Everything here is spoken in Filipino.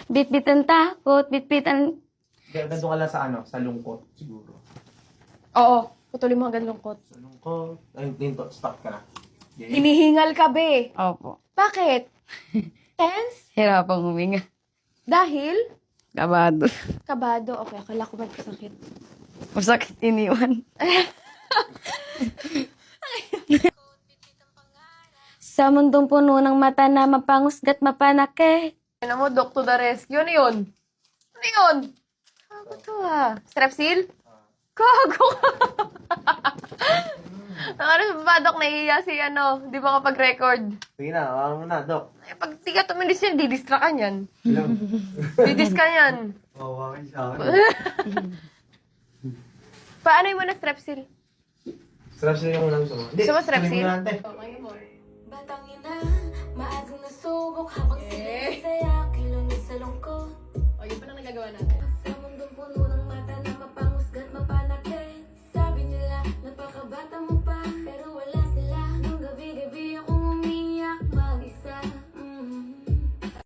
Bit-bit ang takot, bit-bit ang... Ganito ka lang sa ano, sa lungkot, siguro. Oo, putulin mo hanggang lungkot. Sa lungkot, ay, dito, stop ka na. Yeah. Hinihingal ka, be. Opo. Bakit? Tense? Hirapang huminga. Dahil? Kabado. Kabado. Okay, akala ko magkasakit. Masakit iniwan. Sa mundong puno ng mata na mapangusgat mapanakit. Ano mo, Doc to the rescue? Ano yun? Ano yun? Kago to ah. Strepsil? Kago ka. Ang ano ba, Doc, nahihiya si ano, di ba kapag record? Sige na, alam mo na, Dok. Eh, pag di ka tumilis yan, didistra ka yan. Ilang? Didis ka yan. Wawa kayo sa akin. Paano mo na strepsil? Strap sila yung unang gusto mo. Hindi, Gusto mo strepsil? tuloy mo na, ante. Batang ina, maagang nasubok habang sila